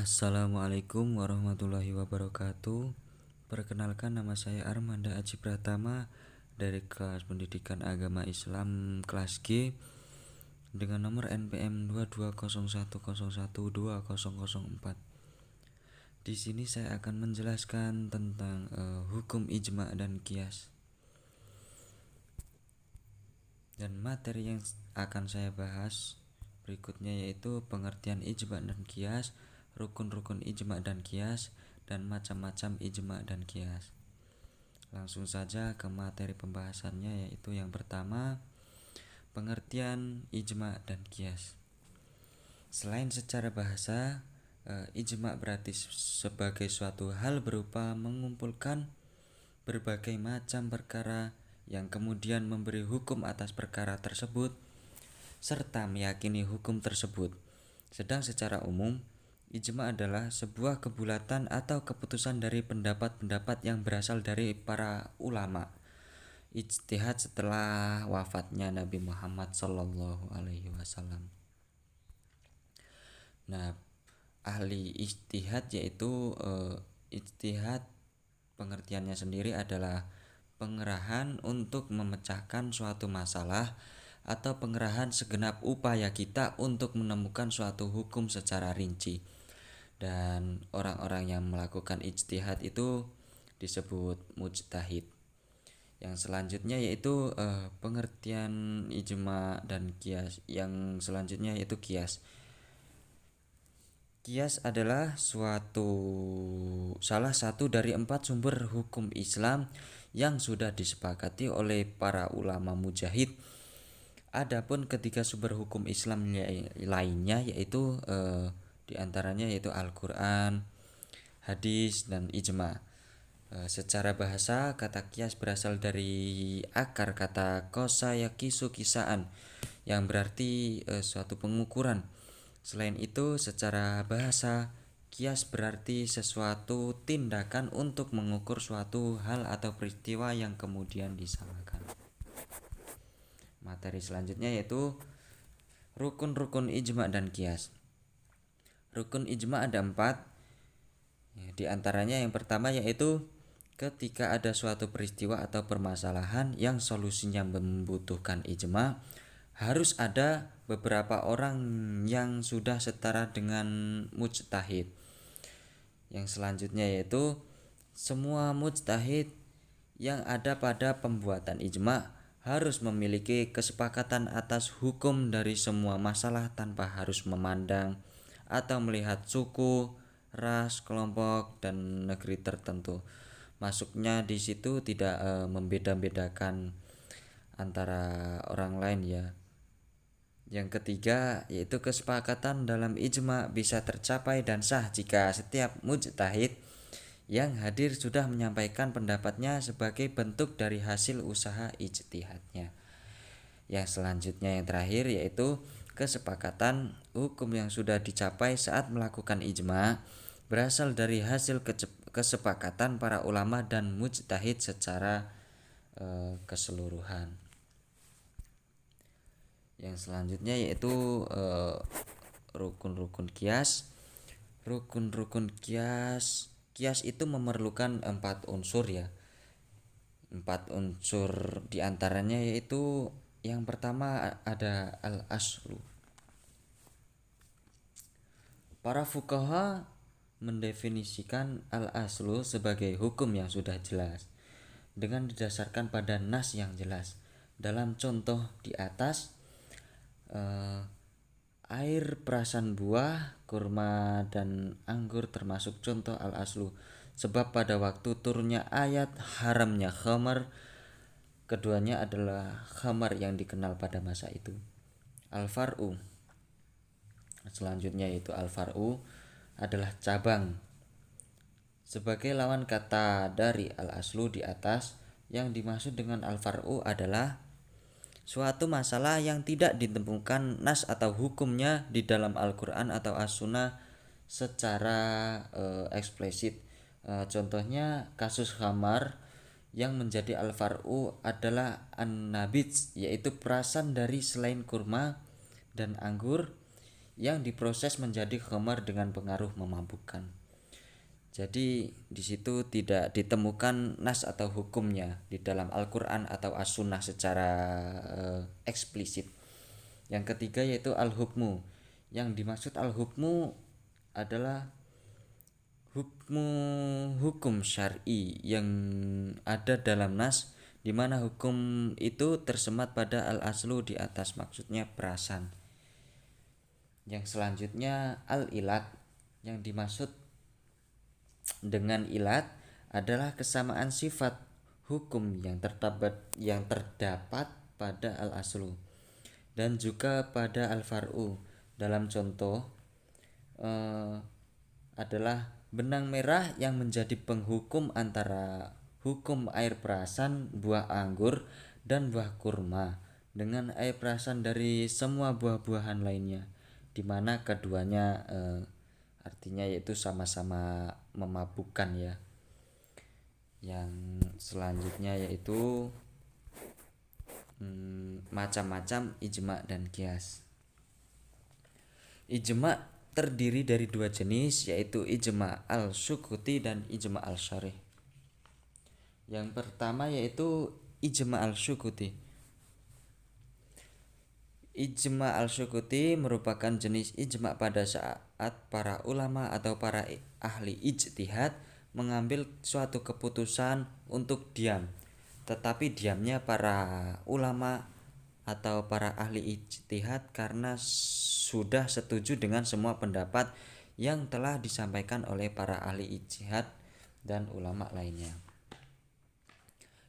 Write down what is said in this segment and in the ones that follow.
Assalamualaikum warahmatullahi wabarakatuh. Perkenalkan, nama saya Armanda Aji Pratama dari kelas Pendidikan Agama Islam kelas G dengan nomor NPM 2201012004. Di sini saya akan menjelaskan tentang hukum ijma dan qiyas. Dan materi yang akan saya bahas berikutnya yaitu pengertian ijma dan qiyas, rukun-rukun ijma dan qiyas, dan macam-macam ijma dan qiyas. Langsung saja ke materi pembahasannya, yaitu yang pertama, pengertian ijma dan qiyas. Selain secara bahasa, ijma berarti sebagai suatu hal berupa mengumpulkan berbagai macam perkara yang kemudian memberi hukum atas perkara tersebut serta meyakini hukum tersebut. Sedang secara umum, ijma adalah sebuah kebulatan atau keputusan dari pendapat-pendapat yang berasal dari para ulama ijtihad setelah wafatnya Nabi Muhammad SAW. Nah, ahli ijtihad yaitu ijtihad pengertiannya sendiri adalah pengerahan untuk memecahkan suatu masalah atau pengerahan segenap upaya kita untuk menemukan suatu hukum secara rinci. Dan orang-orang yang melakukan ijtihad itu disebut mujtahid. Yang selanjutnya yaitu pengertian ijma dan qiyas. Yang selanjutnya yaitu qiyas. Qiyas adalah salah satu dari 4 sumber hukum Islam yang sudah disepakati oleh para ulama mujahid. Adapun ketiga sumber hukum Islam lainnya yaitu diantaranya yaitu Al-Quran, hadis, dan ijma. Secara bahasa, kata qiyas berasal dari akar kata kosa yakisu kisaan yang berarti suatu pengukuran. Selain itu, secara bahasa, qiyas berarti sesuatu tindakan untuk mengukur suatu hal atau peristiwa yang kemudian disamakan. Materi selanjutnya yaitu rukun-rukun ijma dan qiyas. Rukun ijma ada 4. Di antaranya yang pertama yaitu ketika ada suatu peristiwa atau permasalahan yang solusinya membutuhkan ijma, harus ada beberapa orang yang sudah setara dengan mujtahid. Yang selanjutnya yaitu semua mujtahid yang ada pada pembuatan ijma harus memiliki kesepakatan atas hukum dari semua masalah tanpa harus memandang atau melihat suku, ras, kelompok, dan negeri tertentu. Masuknya di situ tidak membeda-bedakan antara orang lain ya. Yang ketiga yaitu kesepakatan dalam ijma bisa tercapai dan sah jika setiap mujtahid yang hadir sudah menyampaikan pendapatnya sebagai bentuk dari hasil usaha ijtihadnya. Yang selanjutnya yang terakhir yaitu kesepakatan hukum yang sudah dicapai saat melakukan ijma berasal dari hasil kesepakatan para ulama dan mujtahid secara keseluruhan. Yang selanjutnya yaitu rukun-rukun qiyas. Rukun-rukun qiyas itu memerlukan 4 unsur ya. 4 unsur diantaranya yaitu yang pertama ada al-aslu. Para fuqaha mendefinisikan al-aslu sebagai hukum yang sudah jelas dengan didasarkan pada nas yang jelas. Dalam contoh di atas, air perasan buah, kurma, dan anggur termasuk contoh al-aslu. Sebab pada waktu turunnya ayat haramnya khamar, keduanya adalah khamar yang dikenal pada masa itu. Al-far'u, selanjutnya yaitu al-far'u adalah cabang. Sebagai lawan kata dari al-aslu di atas, yang dimaksud dengan al-far'u adalah suatu masalah yang tidak ditemukan nas atau hukumnya di dalam Al-Quran atau As-Sunnah secara eksplisit. Contohnya kasus khamar yang menjadi al-far'u adalah an-nabij, yaitu perasan dari selain kurma dan anggur yang diproses menjadi khamar dengan pengaruh memabukkan. Jadi di situ tidak ditemukan nas atau hukumnya di dalam Al-Qur'an atau As-Sunnah secara eksplisit. Yang ketiga yaitu al-hukmu. Yang dimaksud al-hukmu adalah hukum syar'i yang ada dalam nas, di mana hukum itu tersemat pada al-aslu di atas, maksudnya perasan. Yang selanjutnya al-ilat. Yang dimaksud dengan ilat adalah kesamaan sifat hukum yang terdapat pada al-aslu dan juga pada al-far'u. Dalam contoh adalah benang merah yang menjadi penghukum antara hukum air perasan buah anggur dan buah kurma dengan air perasan dari semua buah-buahan lainnya, di mana keduanya artinya yaitu sama-sama memabukkan ya. Yang selanjutnya yaitu macam-macam ijma dan kias. Ijma terdiri dari dua jenis, yaitu ijma al-sukuti dan ijma al-syarih. Yang pertama yaitu ijma al-sukuti. Ijma al-sukuti merupakan jenis ijma pada saat para ulama atau para ahli ijtihad mengambil suatu keputusan untuk diam, tetapi diamnya para ulama atau para ahli ijtihad karena sudah setuju dengan semua pendapat yang telah disampaikan oleh para ahli ijtihad dan ulama lainnya.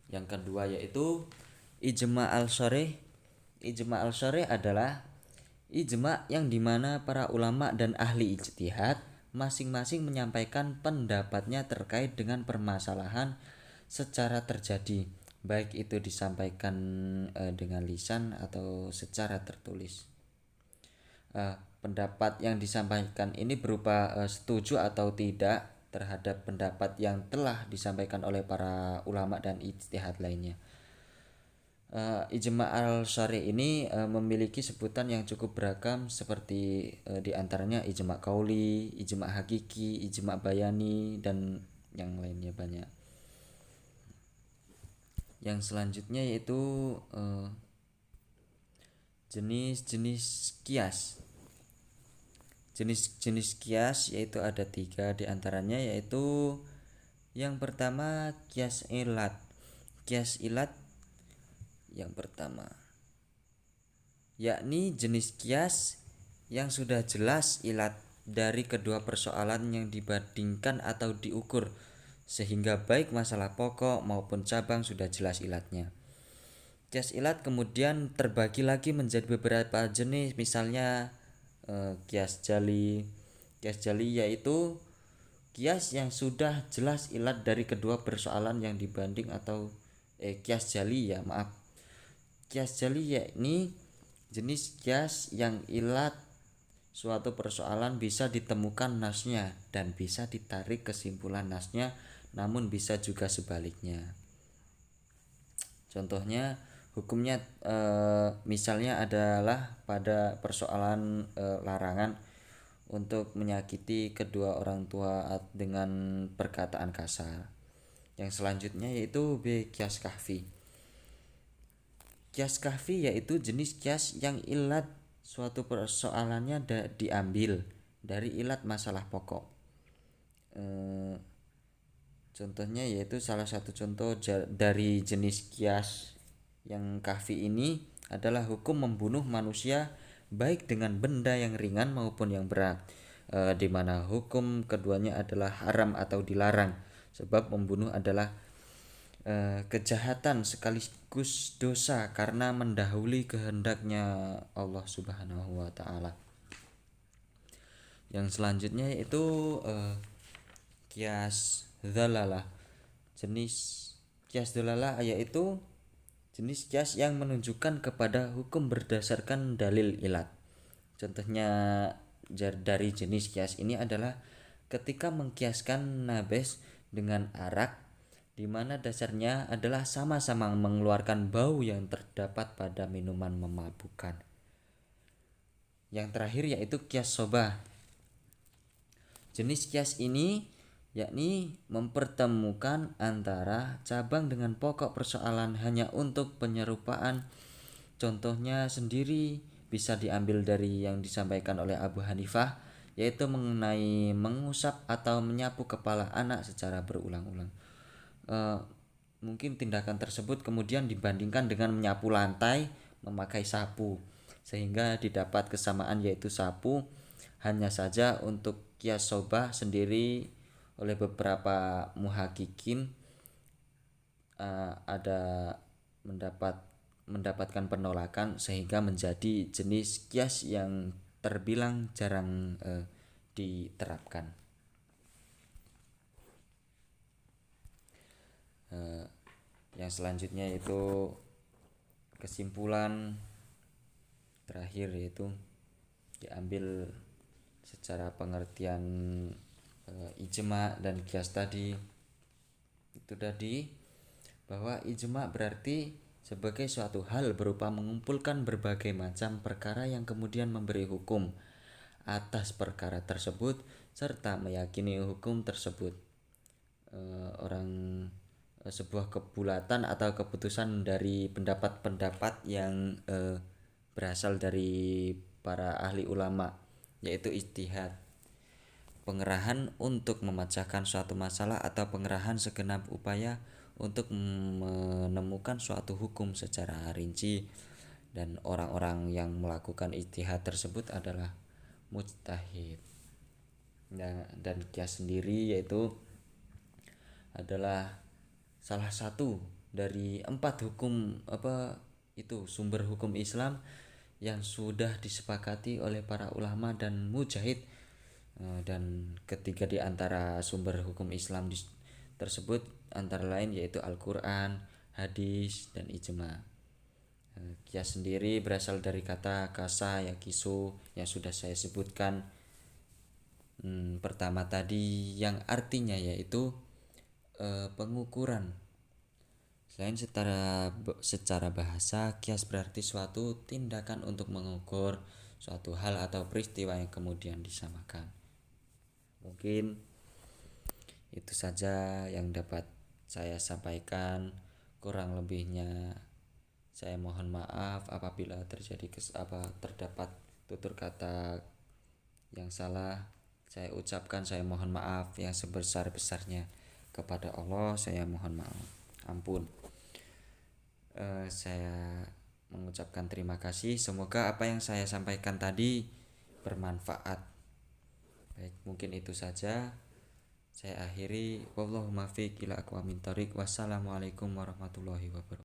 Yang kedua yaitu ijma al-syarih. Ijma al-syarih adalah ijma yang dimana para ulama dan ahli ijtihad masing-masing menyampaikan pendapatnya terkait dengan permasalahan secara terjadi, baik itu disampaikan dengan lisan atau secara tertulis. Pendapat yang disampaikan ini berupa setuju atau tidak terhadap pendapat yang telah disampaikan oleh para ulama dan ijtihad lainnya. Ijma al-syarih ini memiliki sebutan yang cukup beragam seperti diantaranya ijma qauli, ijma hakiki, ijma bayani, dan yang lainnya banyak. Yang selanjutnya yaitu jenis-jenis kias. Jenis-jenis kias yaitu ada 3 diantaranya, yaitu yang pertama kias ilat. Kias ilat yang pertama yakni jenis kias yang sudah jelas ilat dari kedua persoalan yang dibandingkan atau diukur, sehingga baik masalah pokok maupun cabang sudah jelas ilatnya. Kias ilat kemudian terbagi lagi menjadi beberapa jenis, misalnya kias jali. Kias jali yaitu kias yang sudah jelas ilat dari kedua persoalan yang dibanding atau kias jali ya maaf. Kias jali yakni jenis kias yang ilat suatu persoalan bisa ditemukan nasnya dan bisa ditarik kesimpulan nasnya, namun bisa juga sebaliknya. Contohnya hukumnya misalnya adalah pada persoalan larangan untuk menyakiti kedua orang tua dengan perkataan kasar. Yang selanjutnya yaitu kias kahfi. Kias kahfi yaitu jenis kias yang ilat suatu persoalannya diambil dari ilat masalah pokok. Contohnya yaitu salah satu contoh dari jenis kias yang kahfi ini adalah hukum membunuh manusia baik dengan benda yang ringan maupun yang berat, di mana hukum keduanya adalah haram atau dilarang, sebab membunuh adalah kejahatan sekaligus dosa karena mendahului kehendaknya Allah Subhanahu wa taala. Yang selanjutnya yaitu kias dhalalah. Jenis kias dhalalah yaitu jenis kias yang menunjukkan kepada hukum berdasarkan dalil ilat. Contohnya dari jenis kias ini adalah ketika mengkiaskan nabes dengan arak, di mana dasarnya adalah sama-sama mengeluarkan bau yang terdapat pada minuman memabukkan. Yang terakhir yaitu kias sobah. Jenis kias ini yakni mempertemukan antara cabang dengan pokok persoalan hanya untuk penyerupaan. Contohnya sendiri bisa diambil dari yang disampaikan oleh Abu Hanifah, yaitu mengenai mengusap atau menyapu kepala anak secara berulang-ulang. Mungkin tindakan tersebut kemudian dibandingkan dengan menyapu lantai memakai sapu, sehingga didapat kesamaan yaitu sapu. Hanya saja untuk kias sobah sendiri oleh beberapa muhakikin ada mendapatkan penolakan sehingga menjadi jenis kias yang terbilang jarang diterapkan. Yang selanjutnya itu kesimpulan terakhir, yaitu diambil secara pengertian ijma dan kias tadi. Itu tadi bahwa ijma berarti sebagai suatu hal berupa mengumpulkan berbagai macam perkara yang kemudian memberi hukum atas perkara tersebut serta meyakini hukum tersebut. Sebuah kebulatan atau keputusan dari pendapat-pendapat yang berasal dari para ahli ulama, yaitu ijtihad. Pengerahan untuk memecahkan suatu masalah atau pengerahan segenap upaya untuk menemukan suatu hukum secara rinci, dan orang-orang yang melakukan ijtihad tersebut adalah mujtahid. Dan kias sendiri yaitu adalah salah satu dari 4 hukum sumber hukum Islam yang sudah disepakati oleh para ulama dan mujahid. Dan ketiga di antara sumber hukum Islam tersebut antara lain yaitu Al-Quran, hadis, dan ijma. Kias sendiri berasal dari kata kasa ya kisu yang sudah saya sebutkan pertama tadi, yang artinya yaitu pengukuran. Selain secara bahasa, kias berarti suatu tindakan untuk mengukur suatu hal atau peristiwa yang kemudian disamakan. Mungkin itu saja yang dapat saya sampaikan. Kurang lebihnya saya mohon maaf apabila terdapat tutur kata yang salah. Saya ucapkan saya mohon maaf yang sebesar-besarnya. Kepada Allah saya mohon maaf, ampun. Saya mengucapkan terima kasih. Semoga apa yang saya sampaikan tadi bermanfaat. Baik, mungkin itu saja. Saya akhiri. Wallahul muwaffiq ila aqwamit thoriq. Wassalamualaikum warahmatullahi wabarakatuh.